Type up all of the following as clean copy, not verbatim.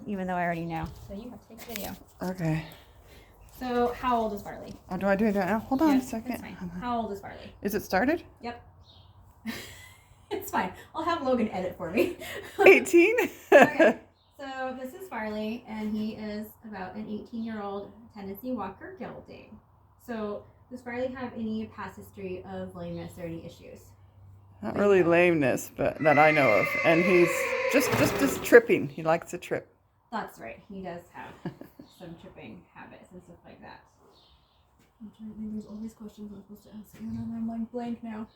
even though I already know. So you have to take a video. Okay. So how old is Farley? Oh, do I do it now? Hold on a second. That's fine. How old is Farley? Is it started? Yep. It's fine. I'll have Logan edit for me. 18? Okay. So this is Farley, and he is about an 18-year-old tendency walker gelding. So does Farley have any past history of lameness or any issues? Not really lameness, but that I know of. And he's just tripping. He likes to trip. That's right. He does have some tripping habits and stuff like that. I'm trying to think. There's all these questions I'm supposed to ask you, and I'm like blank now.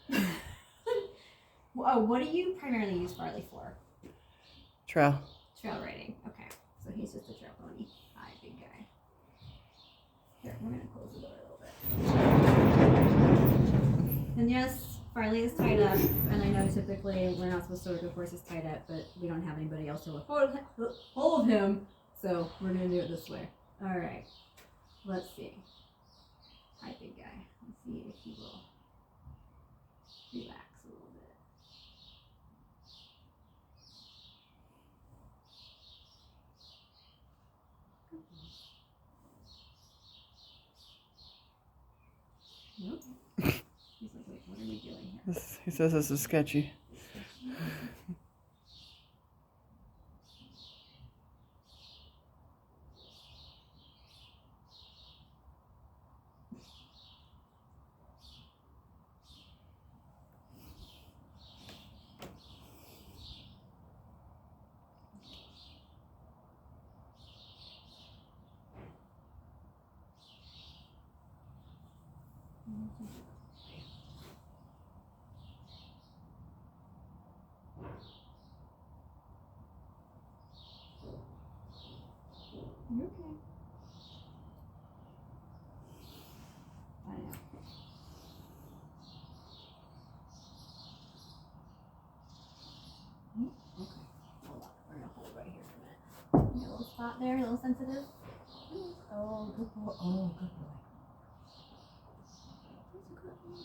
Oh, what do you primarily use Farley for? Trail. Trail riding. Okay. So he's just a trail pony. Hi, big guy. Here, we're going to close the door a little bit. And yes, Farley is tied up. And I know typically we're not supposed to look at horses tied up, but we don't have anybody else to look hold him. So we're going to do it this way. All right. Let's see. Hi, big guy. Let's see if he will relax a little bit. Nope. He's like, wait, what are we doing here? He says this is sketchy. You're okay. I know. Okay. Hold on. We're gonna hold right here for a minute. Got a little spot there, a little sensitive. Oh, good boy. Oh, good boy. That's a good boy.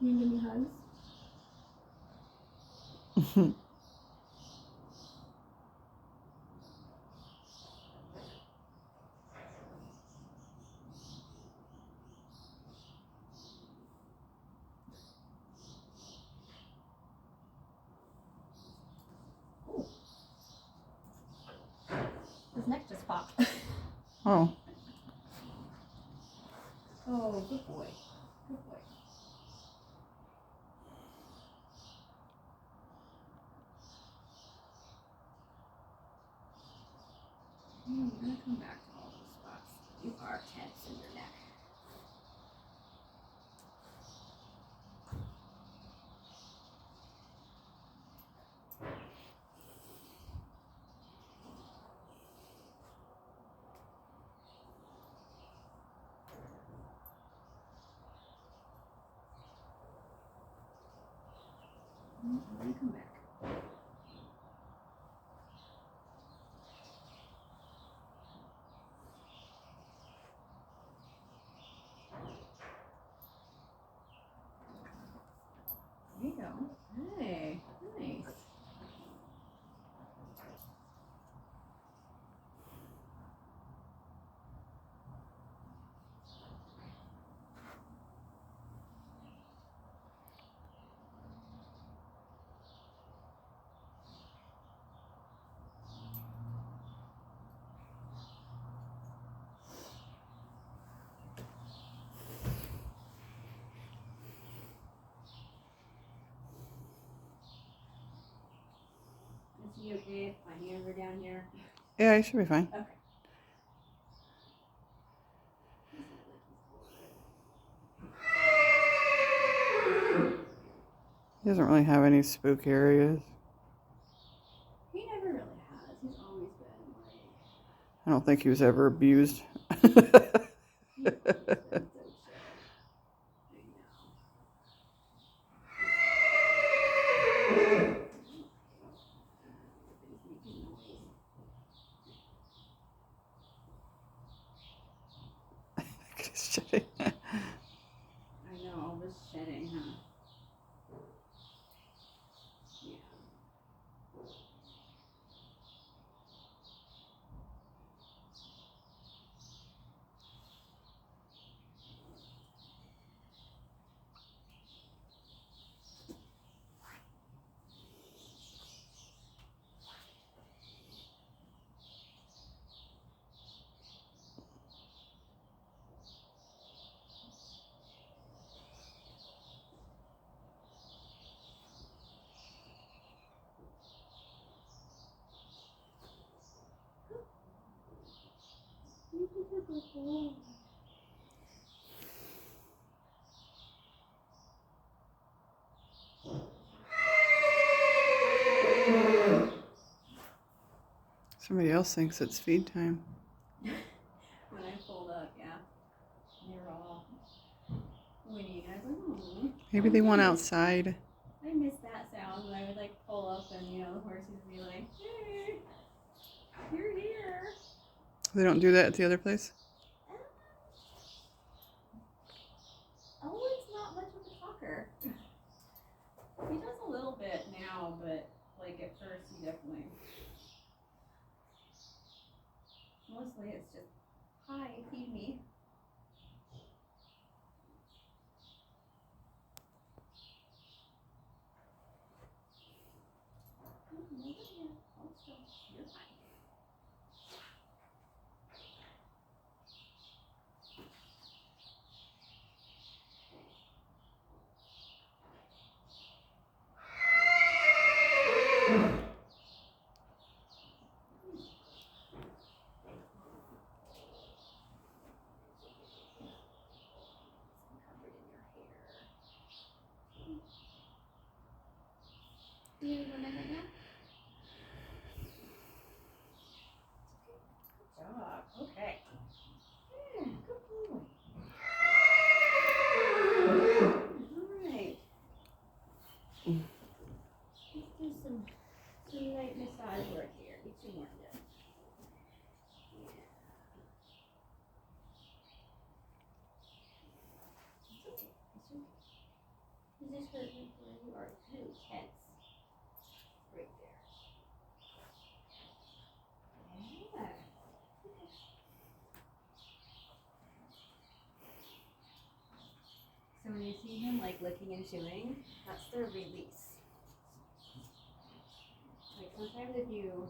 You give me hugs? Oh. His neck just popped. Oh. Oh, good boy. Good boy. You're gonna come back to all those spots. You are tense in your neck. You're gonna come back. There you go. Hey, nice. Is he okay if my hands are down here? Yeah, you should be fine. Okay. He doesn't really have any spook areas. He never really has. He's always been like. I don't think he was ever abused. He's always been so chill. I know. Shedding. I know, all this shedding, huh? Yeah. Somebody else thinks it's feed time. When I pulled up, yeah, they were all whinnying. I was like, oh. Maybe they want outside. I miss that sound when I would like pull up and the horses would be like, hey, you're here. They don't do that at the other place? Owen's not much of a talker. He does a little bit now, but like at first he definitely. Mostly it's just, hi, feed me. You're fine. Do you need one right now? Good job. Okay. Yeah, good boy. Alright. Let's do some light massage work here. Get you warmed up. It's okay. It's okay. Is this hurting where you are too tense? Right there. Yeah. So when you see him like licking and chewing, that's their release. Like sometimes if you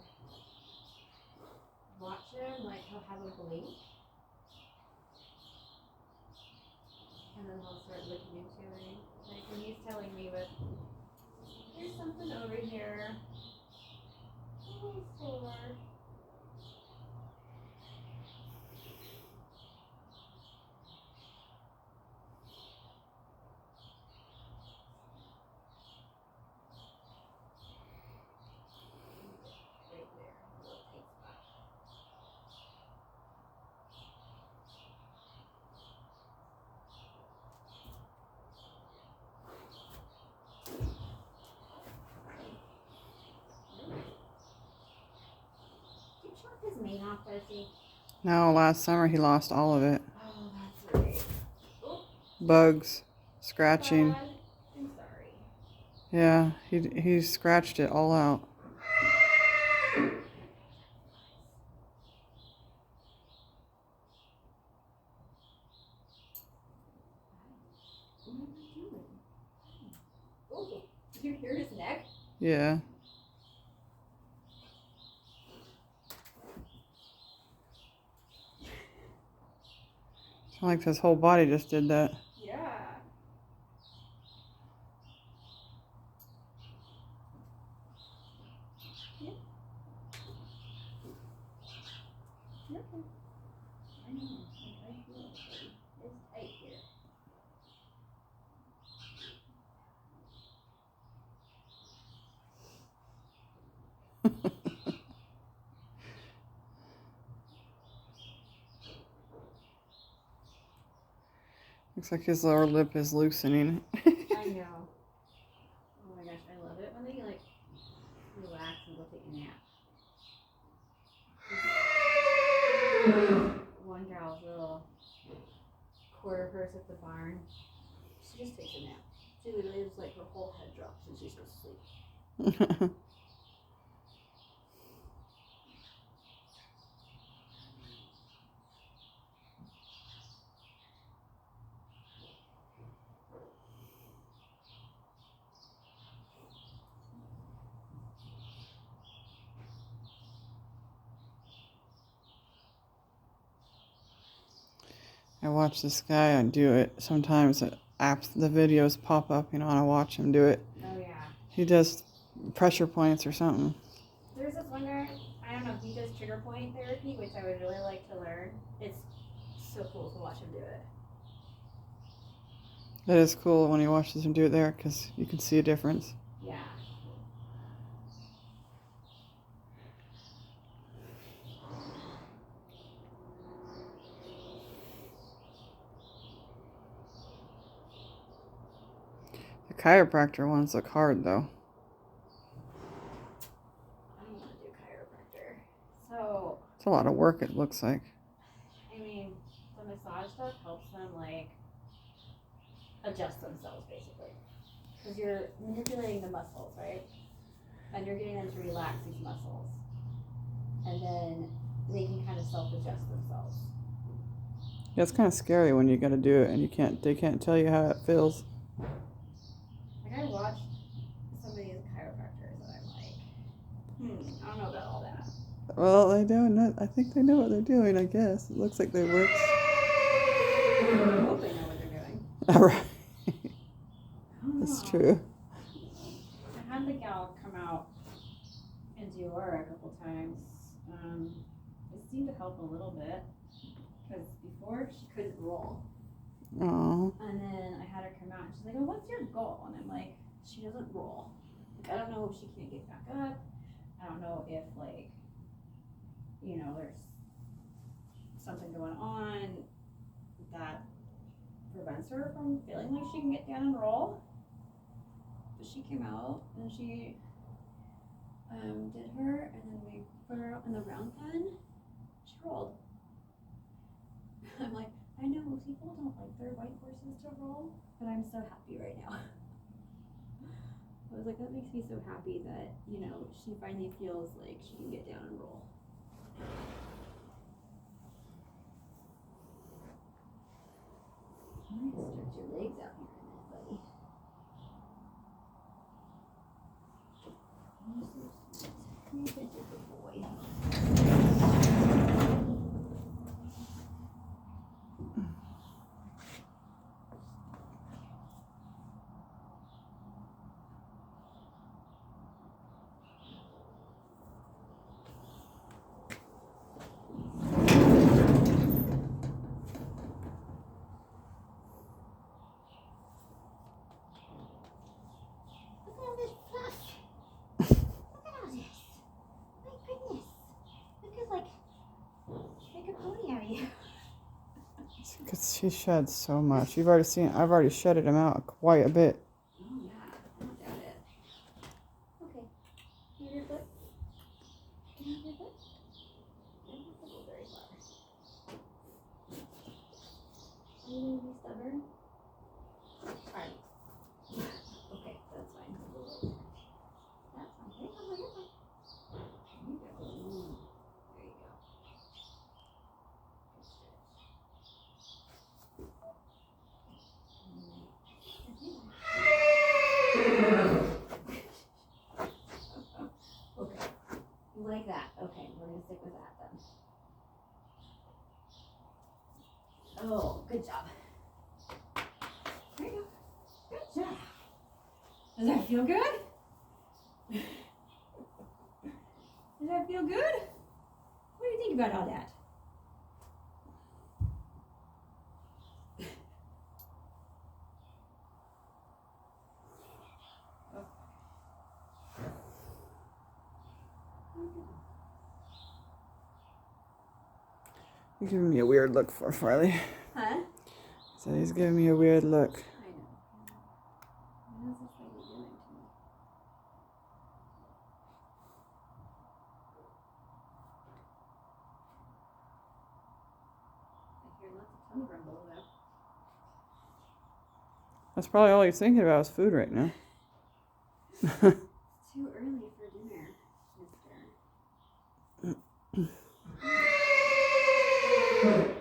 watch him, like he'll have a blink, and then he'll start licking and chewing. Like when he's telling me with, there's something over here. Oh, sore. Right there, a little tight spot. Did you chop his mane off, Bessie? No, last summer he lost all of it. Oh, that's right. Oh, Bugs, scratching. God. I'm sorry. Yeah, he scratched it all out. What am I doing? Oh, did you hear his neck? Yeah. It's like his whole body just did that. Yeah. Yeah. Yep. I know. I feel it. It's tight here. Looks like his lower lip is loosening. I know. Oh my gosh, I love it when they like relax and go take a nap. One gal's little quarter horse at the barn. She just takes a nap. She literally is like her whole head drops and she goes to sleep. I watch this guy do it. Sometimes the videos pop up, and I watch him do it. Oh yeah. He does pressure points or something. There's this one guy, I don't know if he does trigger point therapy, which I would really like to learn. It's so cool to watch him do it. That is cool when he watches him do it there, because you can see a difference. Yeah. The chiropractor ones look hard, though. I don't want to do chiropractor. So. It's a lot of work, it looks like. I mean, the massage stuff helps them, like, adjust themselves, basically. Because you're manipulating the muscles, right? And you're getting them to relax these muscles. And then they can kind of self-adjust themselves. Yeah, it's kind of scary when you got to do it and they can't tell you how it feels. Like, I watched some of these chiropractors and I'm like, I don't know about all that. Well, they don't. I think they know what they're doing, I guess. It looks like they work. I hope they know what they're doing. All right. That's true. I had the gal come out and do aura a couple times. It seemed to help a little bit because before she couldn't roll. Oh. And then I had her come out and she's like, "Oh, what's your goal?" And I'm like, "She doesn't roll. Like, I don't know if she can't get back up. I don't know if there's something going on that prevents her from feeling like she can get down and roll." But she came out and she did her, and then we put her out in the round pen. She rolled. I'm like, I know people don't like their white horses to roll, but I'm so happy right now. I was like, that makes me so happy that, she finally feels like she can get down and roll. I'm gonna stretch your legs out here in that, buddy. You're such a good boy. Because she sheds so much. I've already shedded him out quite a bit. Oh yeah, I don't doubt it. Okay, move your foot. Can you move your foot? I don't have to go very far. Are you gonna be stubborn? Alright. Okay, that's fine. That's fine. There you go. There you go. There you go. Okay, you like that? Okay, we're gonna stick with that then. Oh, good job. There you go. Good job. Does that feel good? Does that feel good? What do you think about all that? You're giving me a weird look for Farley. Huh? So he's giving me a weird look. I know. What is this lady doing to me? I hear lots of tongue rumble though. That's probably all he's thinking about is food right now. Too early for dinner, mister. It's too early for dinner.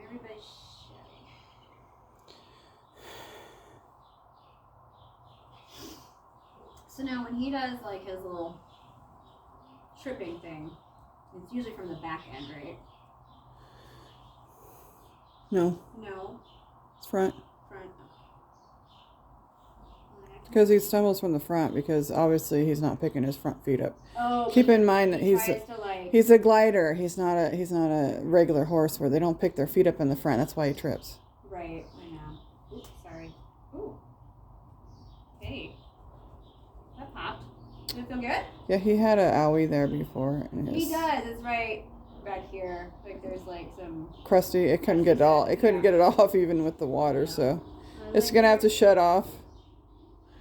Everybody's shouting. So now when he does like his little tripping thing, it's usually from the back end, right? No, No. it's front. Front. Because he stumbles from the front because obviously he's not picking his front feet up. Oh. Keep in mind that he tries to, like... he's a glider. He's not a regular horse where they don't pick their feet up in the front. That's why he trips. Right, I know. Oops, sorry. Ooh. Hey. That popped. Did it feel good? Yeah, he had a owie there before. And He does. It's right back here. Like there's like some crusty. It couldn't get it all. It couldn't get it off even with the water. So it's like gonna have to shut off.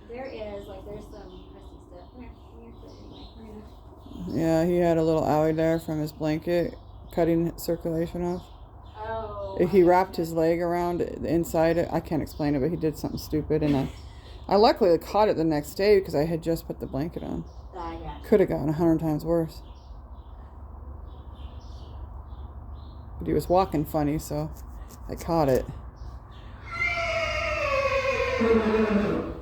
There is like there's some crusty stuff. Yeah, he had a little owie there from his blanket, cutting circulation off. Oh. He wrapped his leg around the inside it. I can't explain it, but he did something stupid, and I luckily caught it the next day because I had just put the blanket on. Yeah. Could have gotten 100 times worse. But he was walking funny, so I caught it.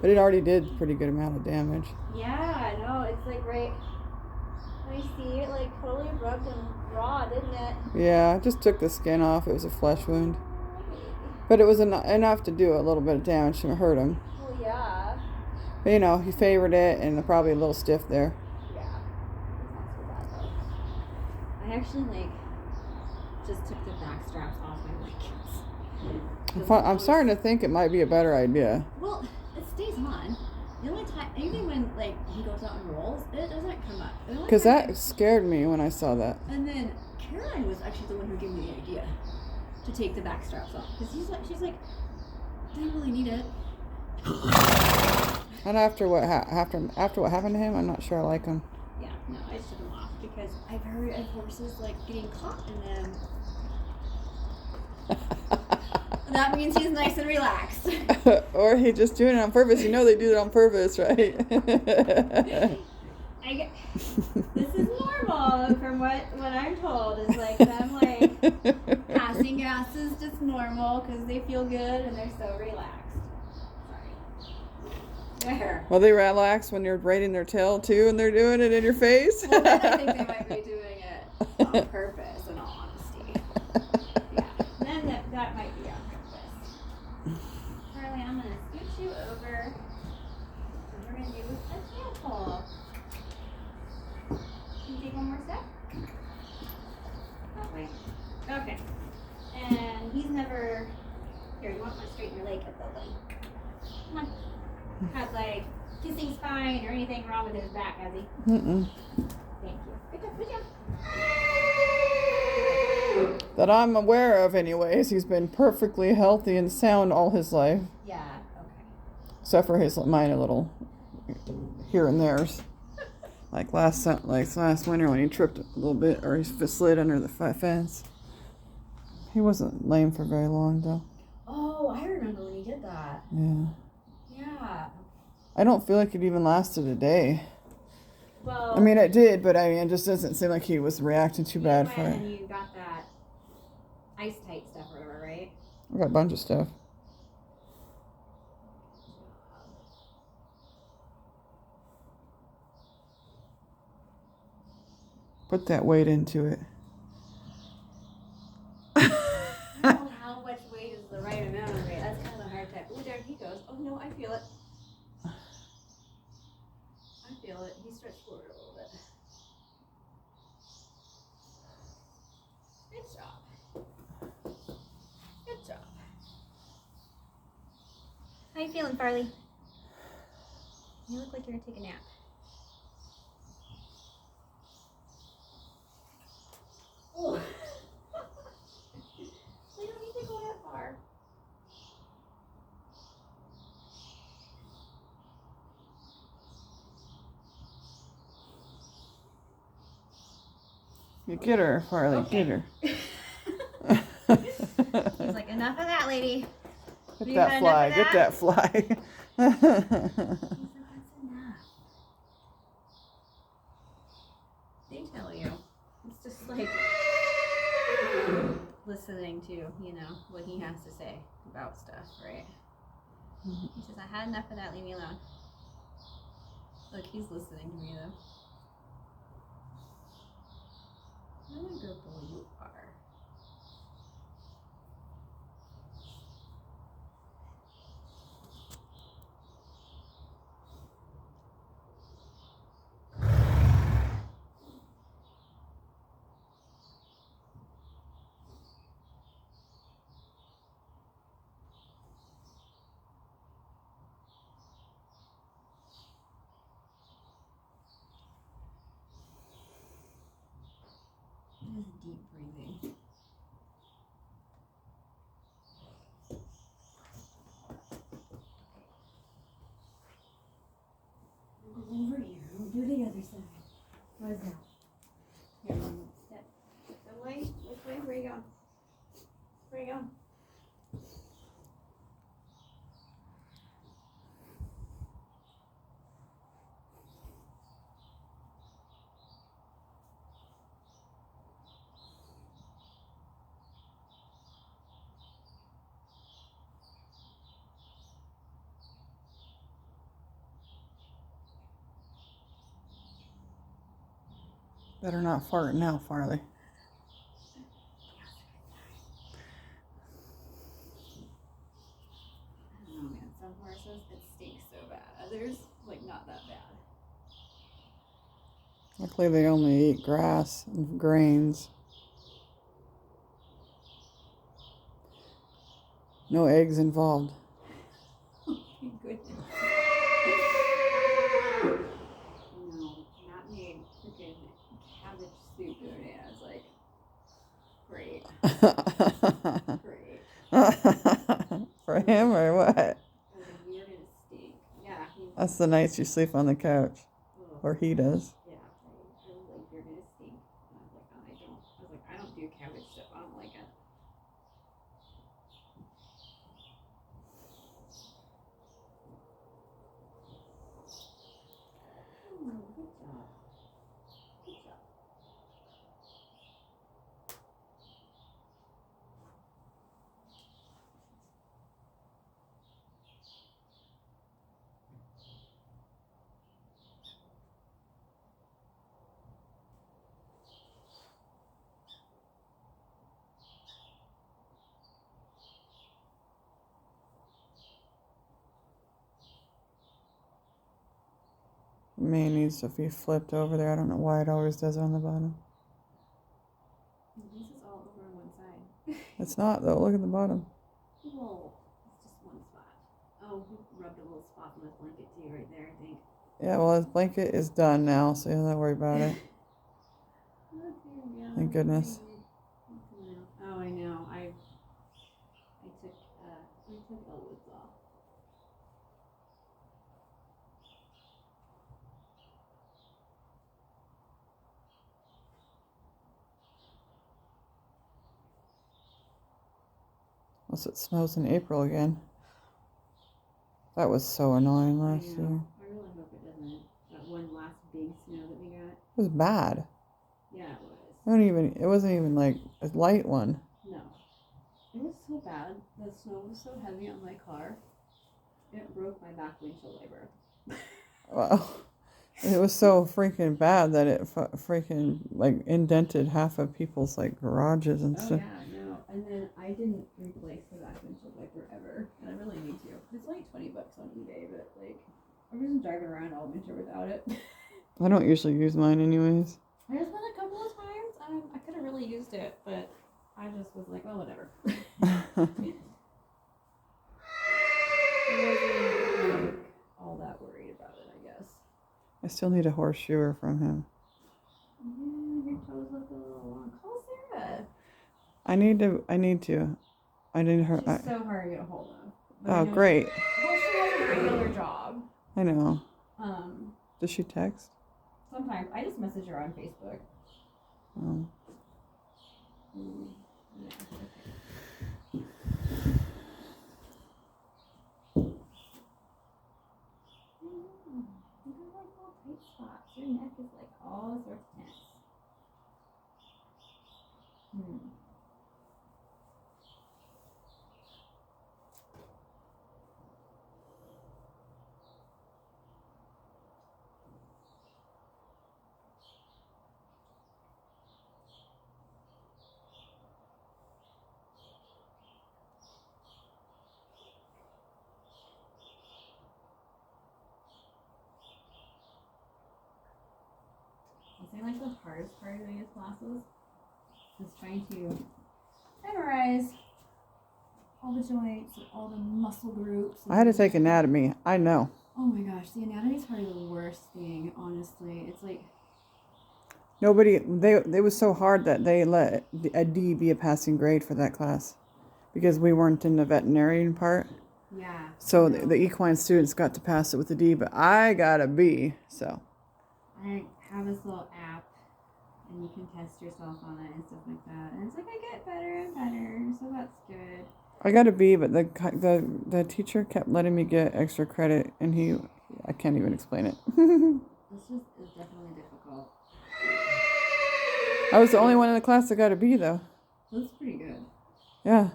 But it already did pretty good amount of damage. Yeah, no, it's like right. I see it like totally rubbed and raw, didn't it? Yeah, I just took the skin off. It was a flesh wound. But it was enough to do a little bit of damage to hurt him. Well, yeah. But, you know, he favored it and probably a little stiff there. Yeah. It's not so bad though. I actually like just took the back straps off my blankets. I'm starting to think it might be a better idea. Well, it stays on. The only time, even when like he goes out and rolls, it doesn't come up. Because that scared me when I saw that. And then Caroline was actually the one who gave me the idea to take the back straps off because she's like, I don't really need it. And after what happened to him, I'm not sure I like him. Yeah, no, I just took them off because I've heard of horses like getting caught in them. That means he's nice and relaxed. Or he just doing it on purpose. You know they do it on purpose, right? This is normal from what I'm told. Is like them like passing gas is just normal because they feel good and they're so relaxed. Sorry. There. Well, they relax when you're braiding their tail too, and they're doing it in your face. Well, then I think they might be doing it on purpose. In all honesty. Yeah. Then that might be on purpose. Charlie, I'm gonna scoot you over. And we're gonna do a tail pull. Can you take one more step? Oh, wait. Okay. And he's never... Here, you want to straighten your leg up a little. Come on. Had like kissing spine or anything wrong with his back, has he? Mm-mm. Thank you. Good job, good job. That I'm aware of anyways. He's been perfectly healthy and sound all his life. Yeah, okay. Except for his minor little here and there's. Like last winter when he tripped a little bit or he slid under the fence. He wasn't lame for very long though. Oh, I remember when he did that. Yeah. Yeah. I don't feel like it even lasted a day. Well, I mean, it did, but I mean, it just doesn't seem like he was reacting too bad for it. And you got that ice tight stuff or whatever, right? I got a bunch of stuff. Put that weight into it. I don't know how much weight is the right amount of weight. That's kind of a hard type. Oh, there he goes. Oh, no, I feel it. I feel it. He stretched forward a little bit. Good job. Good job. How you feeling, Farley? You look like you're going to take a nap. Oh. Look You get her, Farley. Okay. Get her. He's like, enough of that, lady. Get that fly. Get that fly. He's like, that's enough. They tell you. It's just like listening to, what he has to say about stuff, right? He says, I had enough of that, leave me alone. Look, he's listening to me though. What a good boy you are. Just deep breathing. Over here. We'll do the other side. What's that? Here, step. That way. Which way? Where you going? Where you going? Better not fart now, Farley. I don't know, man. Some horses, it stinks so bad. Others, not that bad. Luckily, they only eat grass and grains. No eggs involved. Thank goodness. No, not made freaking cabbage soup the other day. I was like, great. Great. For him or what? I was like, you're gonna stink. Yeah. That's the nights you sleep on the couch. Ugh. Or he does. Yeah. I was like, you're gonna stink. And I was like, oh, I don't. I was like, I don't do cabbage stuff. I don't like it. Oh, good job. Good job. May needs to be flipped over there. I don't know why it always does it on the bottom. This is all over on one side. It's not though. Look at the bottom. Whoa. It's just one spot. Oh, he rubbed a little spot on his blanket too right there, I think. Yeah, well, his blanket is done now, so you don't have to worry about it. Thank goodness. Oh, I know. I took Elwood's off. Unless it snows in April again. That was so annoying last year. I really hope it doesn't. That one last big snow that we got. It was bad. Yeah, it was. It wasn't even like a light one. No. It was so bad. The snow was so heavy on my car. It broke my back windshield wiper. Well, it was so freaking bad that it freaking like indented half of people's like garages and stuff. Yeah, no. And then I didn't replace the back windshield wiper ever. And I really need to. It's like $20 on eBay, but I'm just driving around all winter without it. I don't usually use mine anyways. I just went a couple of times. I could have really used it, but I just was like, oh, whatever. I wasn't all that worried about it, I guess. I still need a horseshoer from him. Yeah, your toes look a little long. Call Sarah. I need to. I need her. She's so hard to get a hold of. But Oh, great. She has a regular job. I know. Um, Does she text? Sometimes I just message her on Facebook. Yeah, okay. You have like all tight spots. Your neck is like all sorts of tense. I say like the hardest part of these classes is trying to memorize all the joints, all the muscle groups. I had to take anatomy. I know. Oh my gosh, the anatomy is probably the worst thing, honestly. It's like It was so hard that they let a D be a passing grade for that class because we weren't in the veterinarian part. yeah. So the equine students got to pass it with a D, but I got a B. So I have this little app, and you can test yourself on it and stuff like that. And it's like I get better and better, so that's good. I got a B, but the teacher kept letting me get extra credit, and I can't even explain it. This is definitely difficult. I was the only one in the class that got a B, though. That's pretty good. Yeah.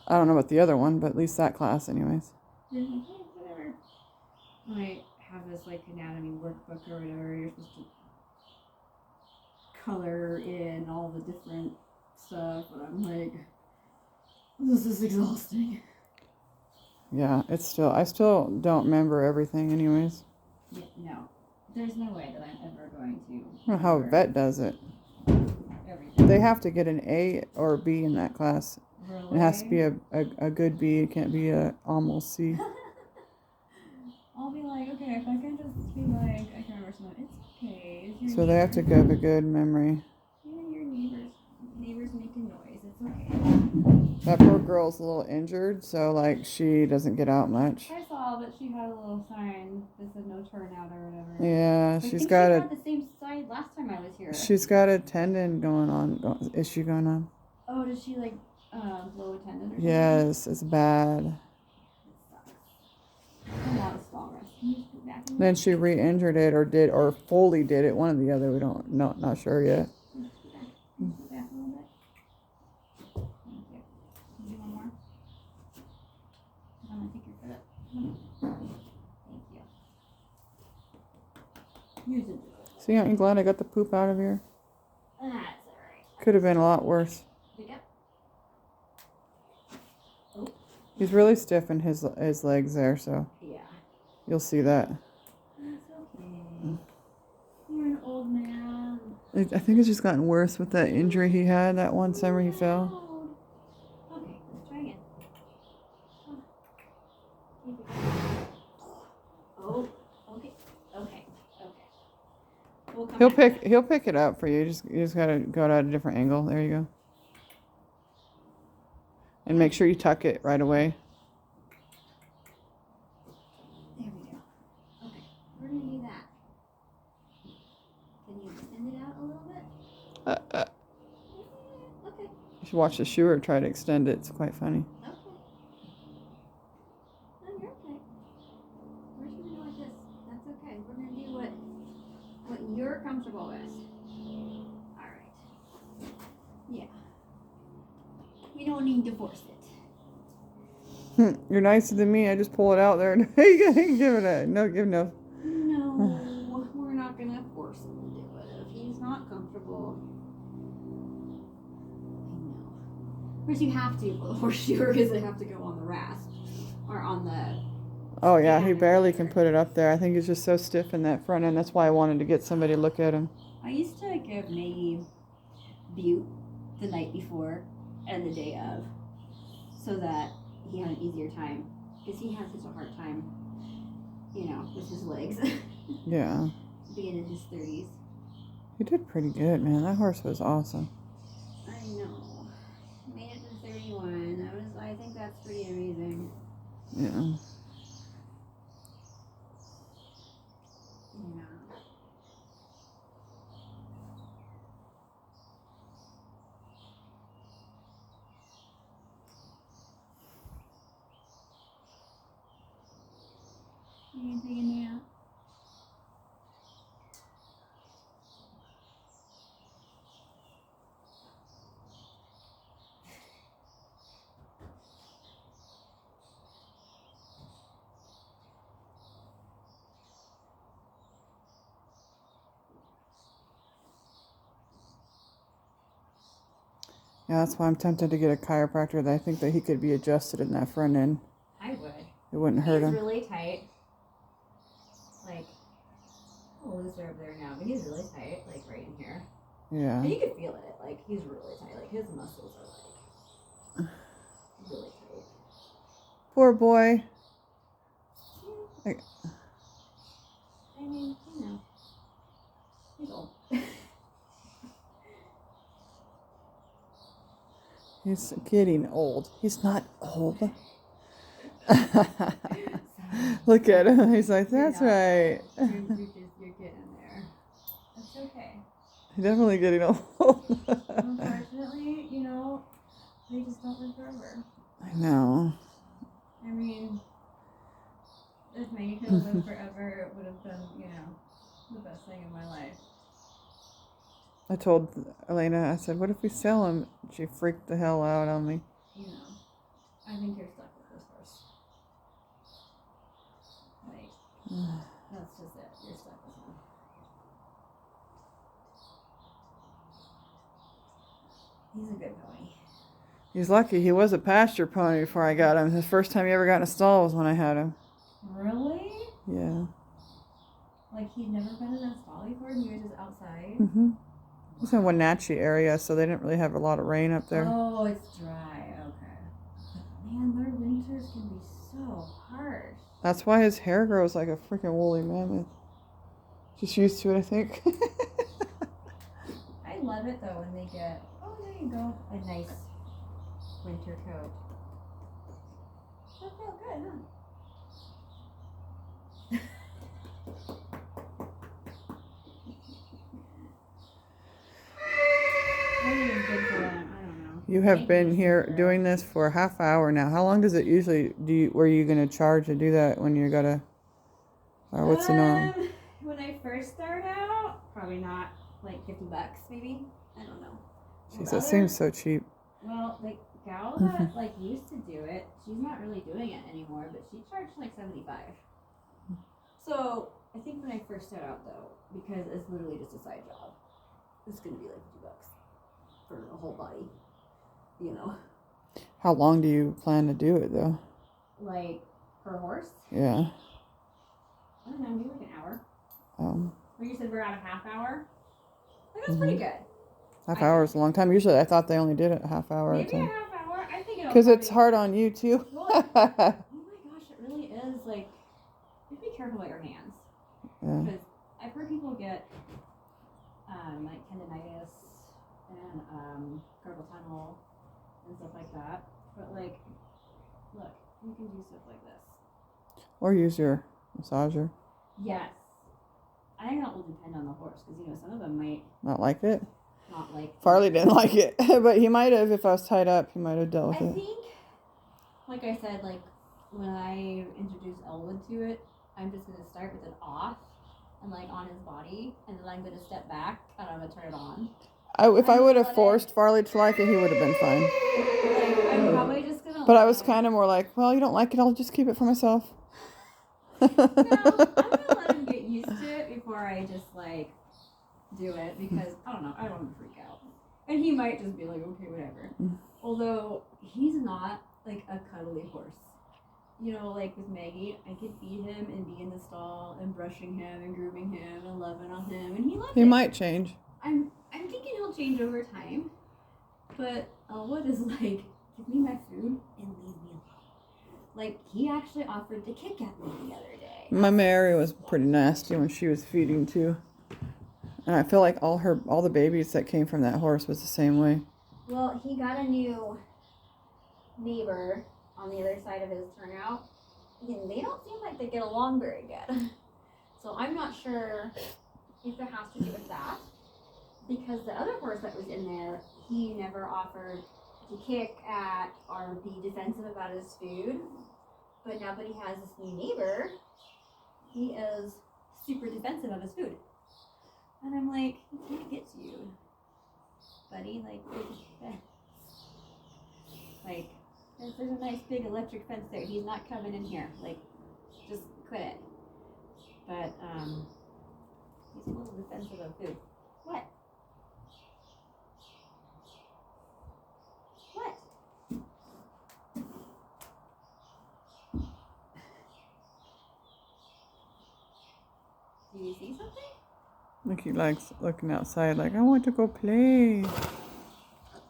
I don't know about the other one, but at least that class, anyways. Whatever. I have this like anatomy workbook or whatever. You're supposed to color in all the different stuff, but I'm like, this is exhausting. Yeah, I still don't remember everything, anyways. Yeah, no, there's no way that I'm ever going to. I don't know how a vet does it. Everything. They have to get an A or a B in that class. Really? It has to be a good B. It can't be a almost C. I'll be like, okay, if I can just be like, I can remember something. It's okay. It's your So they have to have a good memory. Even your neighbors making noise. It's okay. That poor girl's a little injured, so like she doesn't get out much. I saw that she had a little sign that said no turnout or whatever. Yeah, I she's think got she a. had the same side last time I was here. She's got a tendon issue going on. Oh, did she like blow a tendon or something? Yes, it's bad. It sucks. A lot of stall rest. Can you just go back in Then she re-injured it or fully did it. One or the other. We don't not sure yet. Can you just go back? Can you just go back a little bit? Thank you. Can you do one more? I'm gonna take your foot up. Thank you. You're so good. See, aren't you glad I got the poop out of here? That's alright. Could have been a lot worse. Pick up. He's really stiff in his legs there, so Yeah. you'll see that. That's okay. You're an old man. I think it's just gotten worse with that injury he had that one summer he fell. Okay, let's try again. Oh, okay. We'll come back. He'll pick it up for you. You just gotta go at a different angle. There you go. And make sure you tuck it right away. There we go. Okay, we're gonna do that. Can you extend it out a little bit? Okay. You should watch the shoer try to extend it. It's quite funny. Okay. No, you're okay. We're just gonna go like this. That's okay. We're gonna do what you're comfortable with. All right. Yeah. We don't need to force it. You're nicer than me. I just pull it out there and you can give it a no. No, we're not gonna force him to do it if he's not comfortable. I know. Of course, you have to for the horseshoer because they have to go on the rasp or on the. Oh yeah, he barely can put it up there. I think he's just so stiff in that front end. That's why I wanted to get somebody to look at him. I used to give Maggie Butte the night before and the day of, so that he had an easier time because he had such a hard time, with his legs. Yeah. Being in his 30s. He did pretty good, man. That horse was awesome. I know. Made it to 31. I think that's pretty amazing. Yeah. Yeah. Yeah, that's why I'm tempted to get a chiropractor. That I think that he could be adjusted in that front end. I would. It wouldn't hurt him. He's really tight. Like, a little looser up there now, but he's really tight, like right in here. Yeah. And you could feel it. Like, he's really tight. Like, his muscles are like really tight. Poor boy. I mean, you know, he's old. He's getting old. He's not old. Look at him. He's like, that's right. You're getting there. That's okay. He's definitely getting old. Unfortunately, you know, they just don't live forever. I know. I mean, if Maggie could have lived forever, it would have been, you know, the best thing in my life. I told Elena, I said, what if we sell him? She freaked the hell out on me. You know, I think you're stuck with this horse. Like, that's just it. You're stuck with him. He's a good pony. He's lucky. He was a pasture pony before I got him. The first time he ever got in a stall was when I had him. Really? Yeah. Like, he'd never been in a stall before and he was just outside? Mm-hmm. It's in Wenatchee area, so they didn't really have a lot of rain up there. Oh, it's dry. Okay. Man, their winters can be so harsh. That's why his hair grows like a freaking woolly mammoth. Just used to it, I think. I love it, though, when they get, oh, there you go, a nice winter coat. That felt good, huh? Maybe it's good for them. I don't know. You have been here doing this for a half hour now. How long does it usually were you going to charge to do that when you got to, or what's the norm? When I first started out, probably not, like $50 maybe. I don't know. Jeez, that seems so cheap. Well, the gal that like used to do it, she's not really doing it anymore, but she charged like $75. So I think when I first started out though, because it's literally just a side job, it's gonna be like $50 for a whole body, you know. How long do you plan to do it though? Like per horse? Yeah. I don't know, maybe like an hour. Well, you said we're at a half hour. Like that's pretty good. Half hour is a long time. Usually, I thought they only did it a half hour. Maybe a half hour. I think it'll. Because it's hard on you too. Oh my gosh, it really is. Like, you have to be careful about your hands. Yeah. Because I've heard people get like tendonitis and carpal tunnel and stuff like that. But like, look, you can do stuff like this. Or use your massager. Yes. I think that will depend on the horse because you know some of them might not like it. Not like Farley didn't like it, but he might have if I was tied up. He might have dealt with it. I think, like I said, like when I introduced Elwood to it, I'm just gonna start with it off and like on his body, and then I'm gonna step back and I'm gonna turn it on. If I would have forced Farley to like it, he would have been fine. Like, I'm probably just gonna. But I was kind of more like, well, you don't like it, I'll just keep it for myself. No, I'm gonna let him get used to it before I just like do it because I don't know, I don't want to freak out. And he might just be like, okay, whatever. Although he's not like a cuddly horse. You know, like with Maggie, I could feed him and be in the stall and brushing him and grooming him and loving on him, and he loves it. He might change. I'm thinking he'll change over time. But Elwood is like, give me my food and leave me alone. Like, he actually offered to kick at me the other day. My Mary was pretty nasty when she was feeding too. And I feel like all the babies that came from that horse was the same way. Well, he got a new neighbor on the other side of his turnout, and they don't seem like they get along very good. So I'm not sure if it has to do with that, because the other horse that was in there, he never offered to kick at or be defensive about his food. But now that he has this new neighbor, he is super defensive of his food. And I'm like, he can't get to you, buddy. Like, there's a nice big electric fence there. He's not coming in here. Like, just quit it. But, he's a little defensive of food. What? he likes looking outside, like, I want to go play.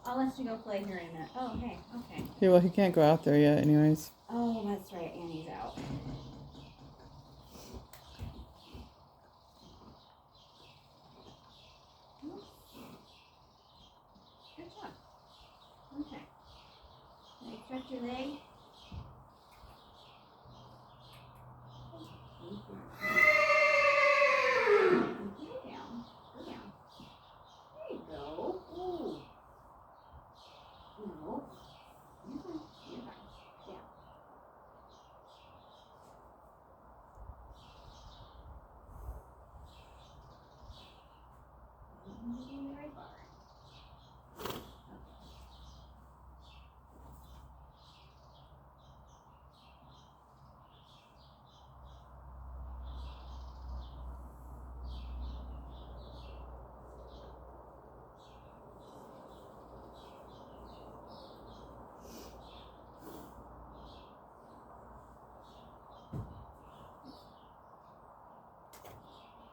I'll let you go play here in a minute. Oh, hey, okay. Yeah, well, he can't go out there yet, anyways. Oh, that's right. Annie's out. Good job. Okay. Can I stretch your leg? Go down. Go down. There you go. Ooh. No. You're fine. You're fine. Down. You're doing the right bar.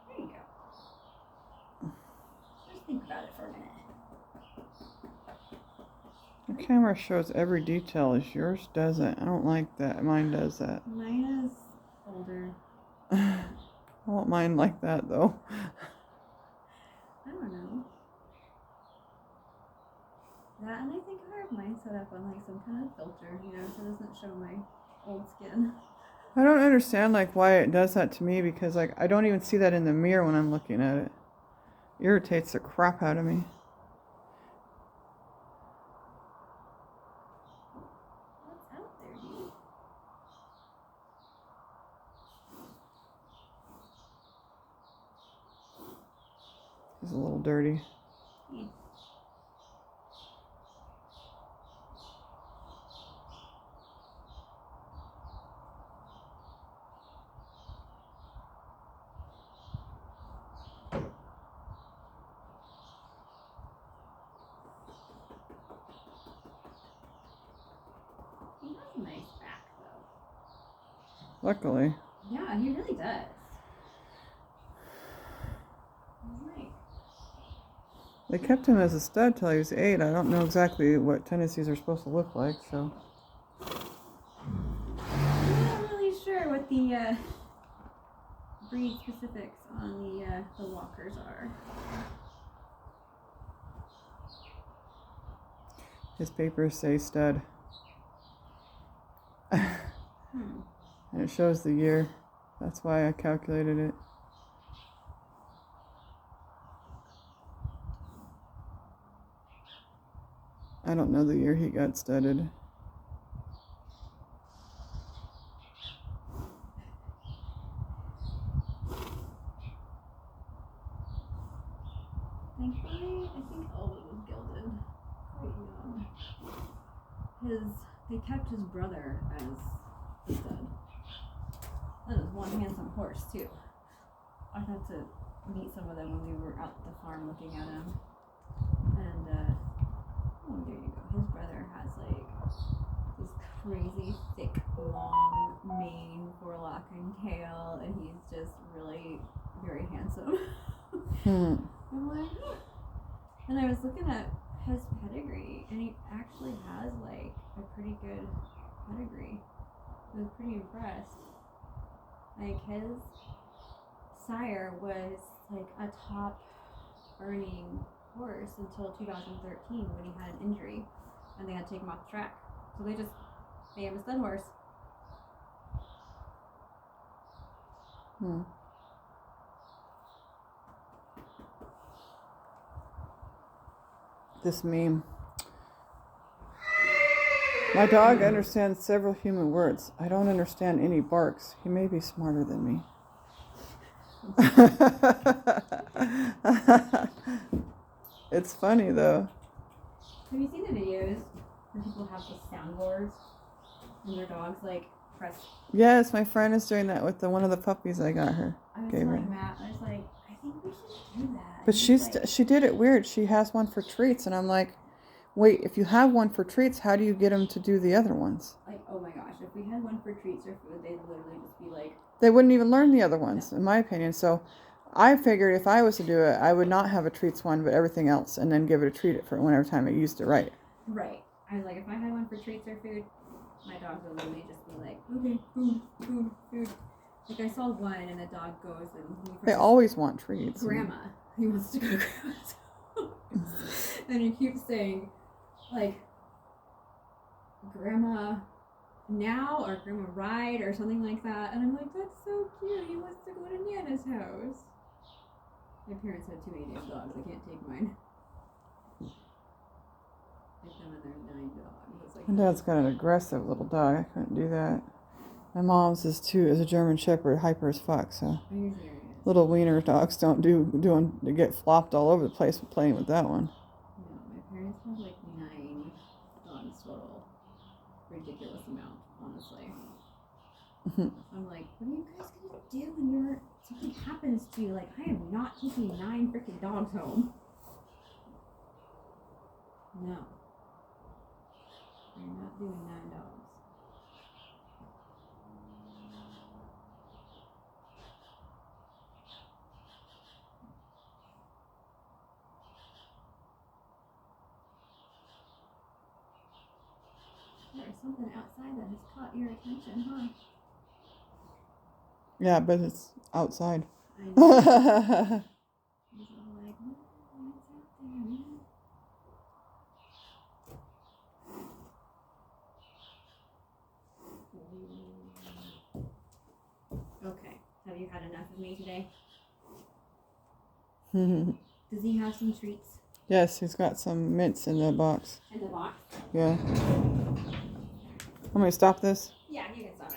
There you go. Just think about it for a minute. The camera shows every detail. Yours doesn't. I don't like that. Mine does that. Mine is older. I want mine like that, though. I don't know. That, and I think I have mine set up on like some kind of filter, so it doesn't show my old skin. I don't understand, like, why it does that to me, because, like, I don't even see that in the mirror when I'm looking at it. Irritates the crap out of me. What's out there, dude? It's a little dirty. Yeah. He has a nice back, though. Luckily. Yeah, he really does. Right. They kept him as a stud till he was 8. I don't know exactly what tendencies are supposed to look like, so. I'm not really sure what the breed specifics on the walkers are. His papers say stud. And it shows the year. That's why I calculated it. I don't know the year he got studded. Thankfully, I think Elwood was gelded quite young. They kept his brother as the stud. That is one handsome horse, too. I got to meet some of them when we were out at the farm looking at him. And, oh, there you go. His brother has, like, this crazy, thick, long mane, forelock, and tail, and he's just really very handsome. I'm like, oh. And I was looking at his pedigree, and he actually has, like, a pretty good pedigree. I was pretty impressed. Like, his sire was, like, a top earning horse until 2013 when he had an injury, and they had to take him off the track. So they just made him a stud horse. This meme. My dog understands several human words. I don't understand any barks. He may be smarter than me. It's funny though. Have you seen the videos where people have the soundboards and their dogs like press? Yes, my friend is doing that with one of the puppies I got her. I was Gave telling her. Matt, I was like, I think we should do that. But she did it weird. She has one for treats, and I'm like, wait, if you have one for treats, how do you get them to do the other ones? Like, oh my gosh, if we had one for treats or food, they'd literally just be like... They wouldn't even learn the other ones, in my opinion. So I figured if I was to do it, I would not have a treats one, but everything else, and then give it a treat it for whenever time I used it right. Right. I was like, if I had one for treats or food, my dog would literally just be like, okay, food. Like I saw one, and the dog goes and They always want treats. Grandma. He wants to go to Grandma's house. And he keeps saying, like, Grandma now or Grandma ride or something like that. And I'm like, that's so cute. He wants to go to Nana's house. My parents had too many damn dogs. I can't take mine. Like them and their 9 dogs. Like, My dad's got an aggressive little dog. I couldn't do that. My mom's is a German Shepherd, hyper as fuck. So are you serious? little wiener dogs don't they get flopped all over the place with playing with that one. No, my parents had like 9 dogs total. Ridiculous amount, honestly. I'm like, what are you guys gonna do when something happens to you? Like, I am not taking 9 freaking dogs home. No. I'm not doing 9 dogs. There's something outside that has caught your attention, huh? Yeah, but it's outside. I know. He's all like, what's out there, man? Okay. Have you had enough of me today? Does he have some treats Yes, he's got some mints in the box. in the box? Yeah. Want me to stop this?